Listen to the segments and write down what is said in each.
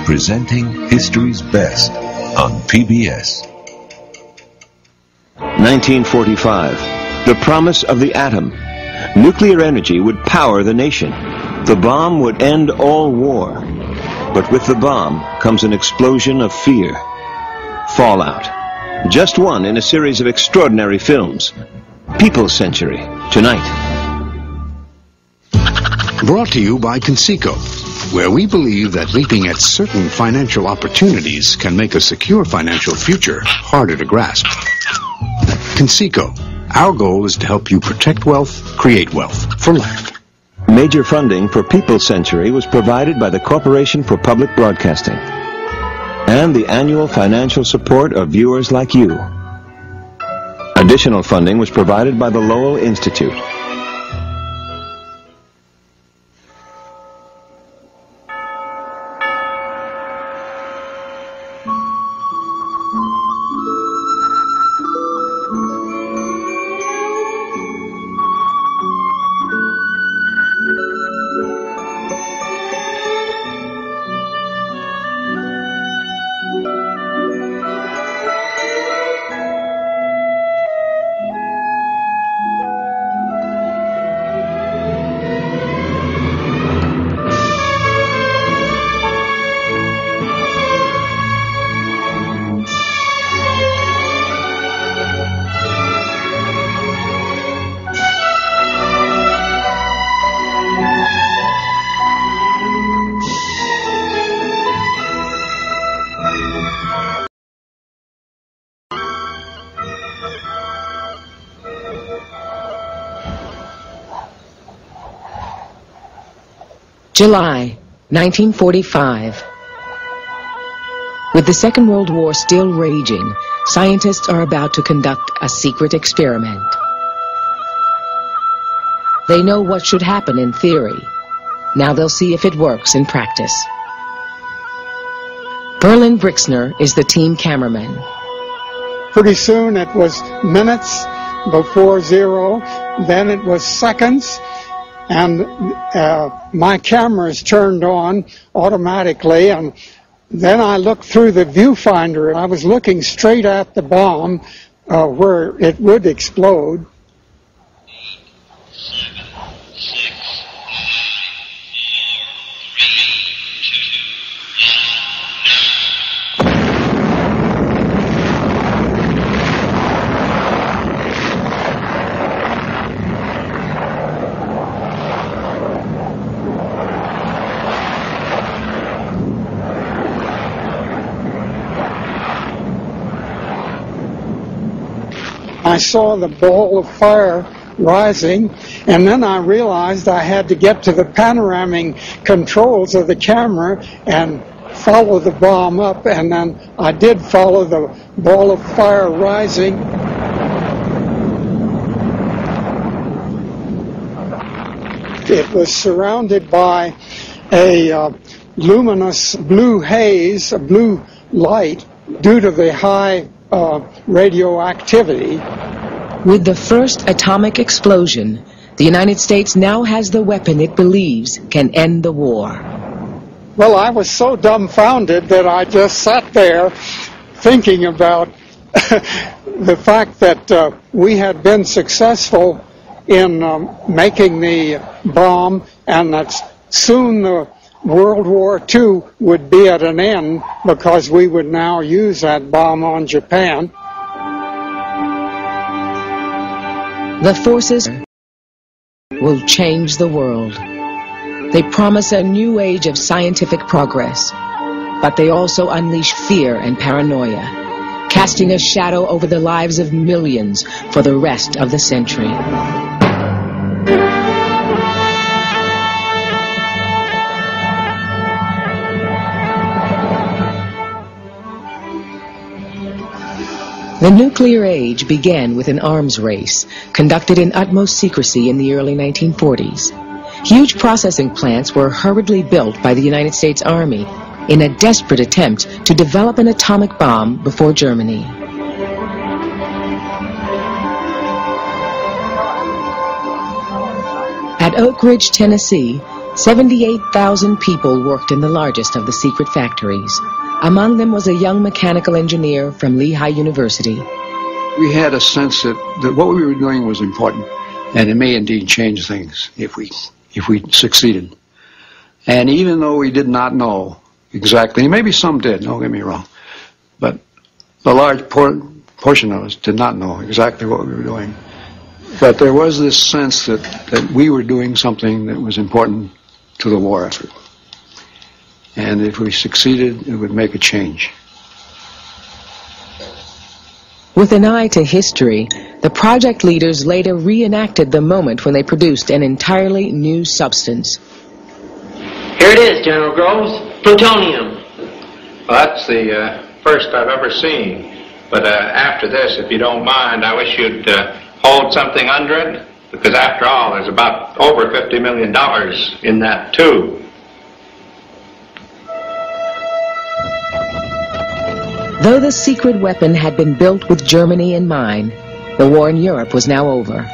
presenting history's best on PBS. 1945. The promise of the atom. Nuclear energy would power the nation. The bomb would end all war. But with the bomb comes an explosion of fear. Fallout. Just one in a series of extraordinary films. People's Century, tonight. Brought to you by Conseco, where we believe that leaping at certain financial opportunities can make a secure financial future harder to grasp. Conseco, our goal is to help you protect wealth, create wealth for life. Major funding for People's Century was provided by the Corporation for Public Broadcasting and the annual financial support of viewers like you. Additional funding was provided by the Lowell Institute. July 1945. With the Second World War still raging, scientists are about to conduct a secret experiment. They know what should happen in theory. Now they'll see if it works in practice. Berlin Brixner is the team cameraman. Pretty soon it was minutes before zero, then it was seconds, and my cameras turned on automatically, and then I looked through the viewfinder, and I was looking straight at the bomb where it would explode. I saw the ball of fire rising, and then I realized I had to get to the panoramic controls of the camera and follow the bomb up, and then I did follow the ball of fire rising. It was surrounded by a luminous blue haze, a blue light, due to the high radioactivity. With the first atomic explosion, the United States now has the weapon it believes can end the war. Well, I was so dumbfounded that I just sat there thinking about the fact that we had been successful in making the bomb, and that soon the World War II would be at an end because we would now use that bomb on Japan. The forces will change the world. They promise a new age of scientific progress, but they also unleash fear and paranoia, casting a shadow over the lives of millions for the rest of the century. The nuclear age began with an arms race conducted in utmost secrecy in the early 1940s. Huge processing plants were hurriedly built by the United States Army in a desperate attempt to develop an atomic bomb before Germany. At Oak Ridge, Tennessee, 78,000 people worked in the largest of the secret factories. Among them was a young mechanical engineer from Lehigh University. We had a sense that what we were doing was important, and it may indeed change things if we succeeded. And even though we did not know exactly, maybe some did, don't get me wrong, but the large portion of us did not know exactly what we were doing. But there was this sense that we were doing something that was important to the war effort. And if we succeeded, it would make a change. With an eye to history, the project leaders later reenacted the moment when they produced an entirely new substance. Here it is, General Groves, plutonium. Well, that's the first I've ever seen. But after this, if you don't mind, I wish you'd hold something under it, because after all, there's about over $50 million in that tube. Though the secret weapon had been built with Germany in mind, the war in Europe was now over.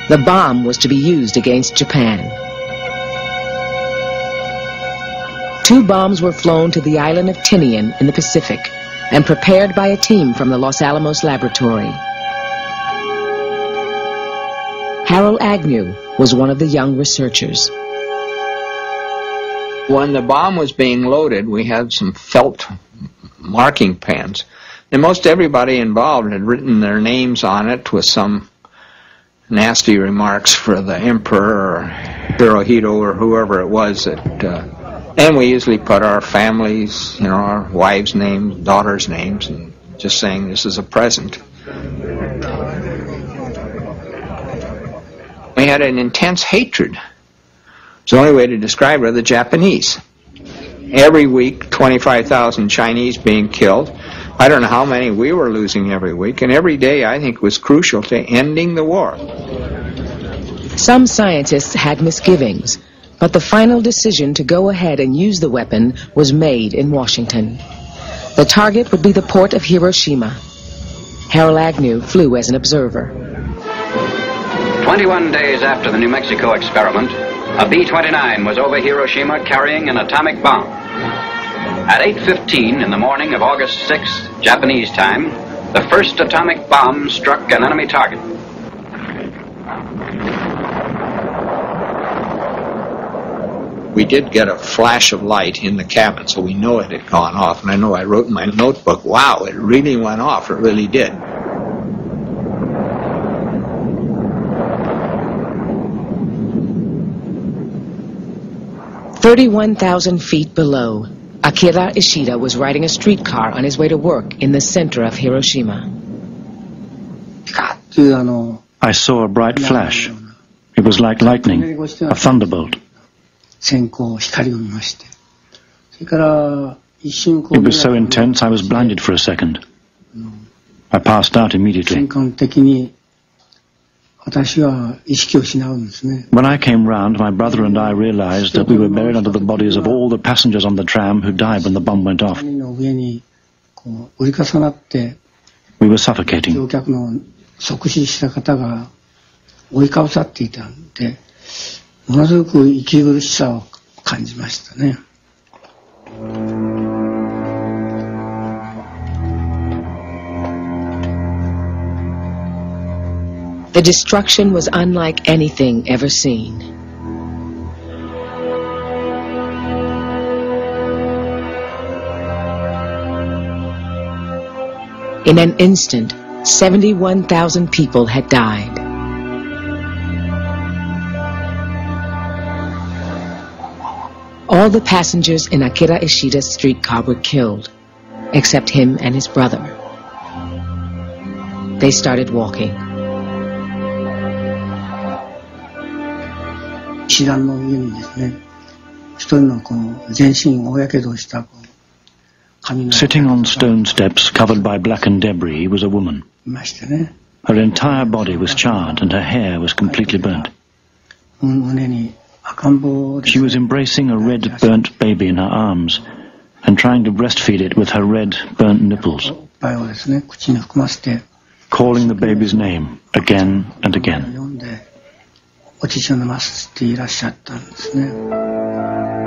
The bomb was to be used against Japan. 2 bombs were flown to the island of Tinian in the Pacific and prepared by a team from the Los Alamos laboratory. Harold Agnew was one of the young researchers. When the bomb was being loaded, we had some felt marking pens. And most everybody involved had written their names on it with some nasty remarks for the emperor or Hirohito or whoever it was and we usually put our families, our wives' names, daughters' names, and just saying this is a present. We had an intense hatred. It's the only way to describe it of the Japanese. Every week, 25,000 Chinese being killed. I don't know how many we were losing every week, and every day I think was crucial to ending the war. Some scientists had misgivings, but the final decision to go ahead and use the weapon was made in Washington. The target would be the port of Hiroshima. Harold Agnew flew as an observer. 21 days after the New Mexico experiment, a B-29 was over Hiroshima carrying an atomic bomb. At 8:15 in the morning of August 6th, Japanese time, the first atomic bomb struck an enemy target. We did get a flash of light in the cabin, so we know it had gone off. And I know I wrote in my notebook, wow, it really went off. It really did. "31,000 feet below, Akira Ishida was riding a streetcar on his way to work in the center of Hiroshima. I saw a bright flash. It was like lightning, a thunderbolt. It was so intense I was blinded for a second. I passed out immediately. When I came round, my brother and I realized that we were buried under the bodies of all the passengers on the tram who died when the bomb went off. We were suffocating. The destruction was unlike anything ever seen. In an instant, 71,000 people had died. All the passengers in Akira Ishida's streetcar were killed, except him and his brother. They started walking. Sitting on stone steps covered by blackened debris was a woman. Her entire body was charred and her hair was completely burnt. She was embracing a red, burnt baby in her arms and trying to breastfeed it with her red, burnt nipples, calling the baby's name again and again. お乳を飲ませていらっしゃったんですね。